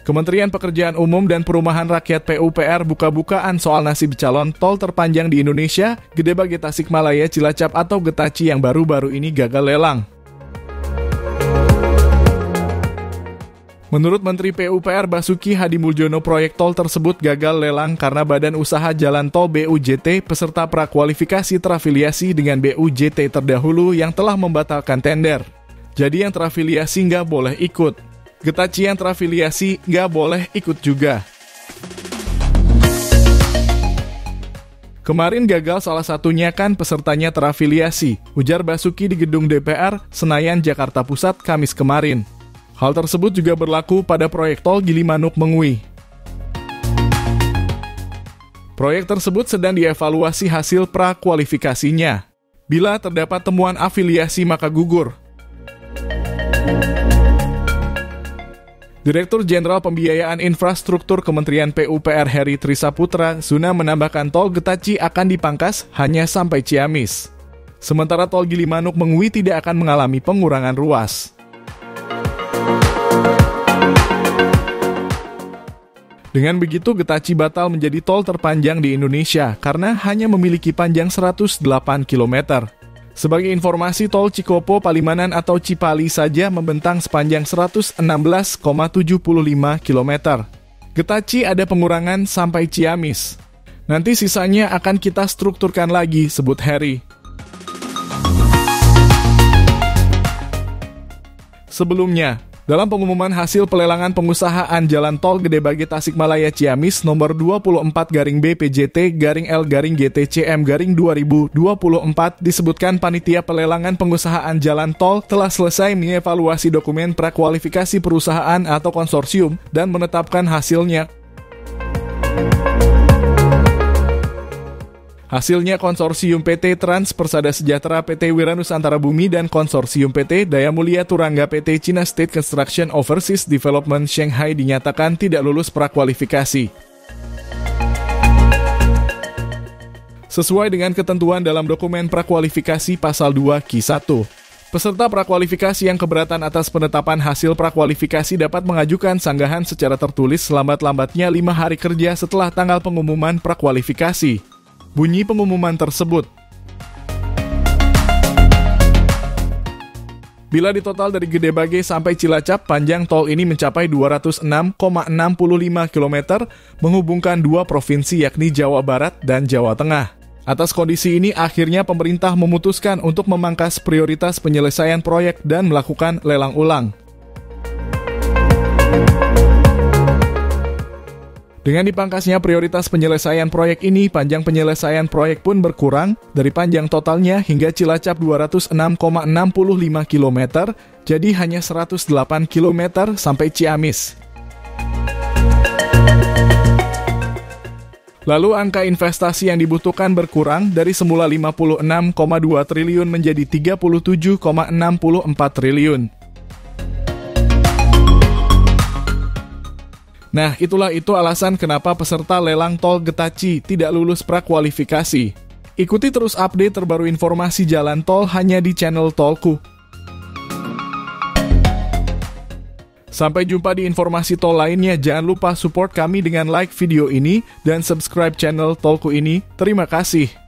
Kementerian Pekerjaan Umum dan Perumahan Rakyat PUPR buka-bukaan soal nasib calon tol terpanjang di Indonesia, Gedebage Tasikmalaya Cilacap atau Getaci yang baru-baru ini gagal lelang. Menurut Menteri PUPR Basuki Hadimuljono, proyek tol tersebut gagal lelang karena Badan Usaha Jalan Tol BUJT peserta prakualifikasi terafiliasi dengan BUJT terdahulu yang telah membatalkan tender. Jadi yang terafiliasi nggak boleh ikut. Getaci yang terafiliasi nggak boleh ikut juga. Kemarin gagal salah satunya kan pesertanya terafiliasi, ujar Basuki di gedung DPR, Senayan, Jakarta Pusat, Kamis kemarin. Hal tersebut juga berlaku pada proyek tol Gilimanuk-Mengui. Proyek tersebut sedang dievaluasi hasil prakualifikasinya. Bila terdapat temuan afiliasi maka gugur. Direktur Jenderal Pembiayaan Infrastruktur Kementerian PUPR Heri Trisaputra Zuna menambahkan tol Getaci akan dipangkas hanya sampai Ciamis. Sementara tol Gilimanuk-Mengui tidak akan mengalami pengurangan ruas. Dengan begitu, Getaci batal menjadi tol terpanjang di Indonesia karena hanya memiliki panjang 108 km. Sebagai informasi, tol Cikopo Palimanan atau Cipali saja membentang sepanjang 116,75 km. Getaci ada pengurangan sampai Ciamis. Nanti sisanya akan kita strukturkan lagi, sebut Heri. Sebelumnya, dalam pengumuman hasil pelelangan pengusahaan Jalan Tol Gedebage Tasikmalaya Ciamis nomor 24-BPJT-L-GTCM-2024 disebutkan panitia pelelangan pengusahaan Jalan Tol telah selesai mengevaluasi dokumen prakualifikasi perusahaan atau konsorsium dan menetapkan hasilnya. Hasilnya konsorsium PT Trans Persada Sejahtera PT Wiranusantara Bumi dan konsorsium PT Daya Mulia Turangga PT China State Construction Overseas Development Shanghai dinyatakan tidak lulus prakualifikasi. Sesuai dengan ketentuan dalam dokumen prakualifikasi pasal 2 Q1. Peserta prakualifikasi yang keberatan atas penetapan hasil prakualifikasi dapat mengajukan sanggahan secara tertulis selambat-lambatnya 5 hari kerja setelah tanggal pengumuman prakualifikasi. Bunyi pengumuman tersebut. Bila ditotal dari Gedebage sampai Cilacap, panjang tol ini mencapai 206,65 km, menghubungkan dua provinsi yakni Jawa Barat dan Jawa Tengah. Atas kondisi ini, akhirnya pemerintah memutuskan untuk memangkas prioritas penyelesaian proyek dan melakukan lelang ulang. Dengan dipangkasnya prioritas penyelesaian proyek ini, panjang penyelesaian proyek pun berkurang dari panjang totalnya hingga Cilacap 206,65 km, jadi hanya 108 km sampai Ciamis. Lalu angka investasi yang dibutuhkan berkurang dari semula 56,2 triliun menjadi 37,64 triliun. Nah, itu alasan kenapa peserta lelang tol Getaci tidak lulus prakualifikasi. Ikuti terus update terbaru informasi jalan tol hanya di channel Tolku. Sampai jumpa di informasi tol lainnya. Jangan lupa support kami dengan like video ini dan subscribe channel Tolku ini. Terima kasih.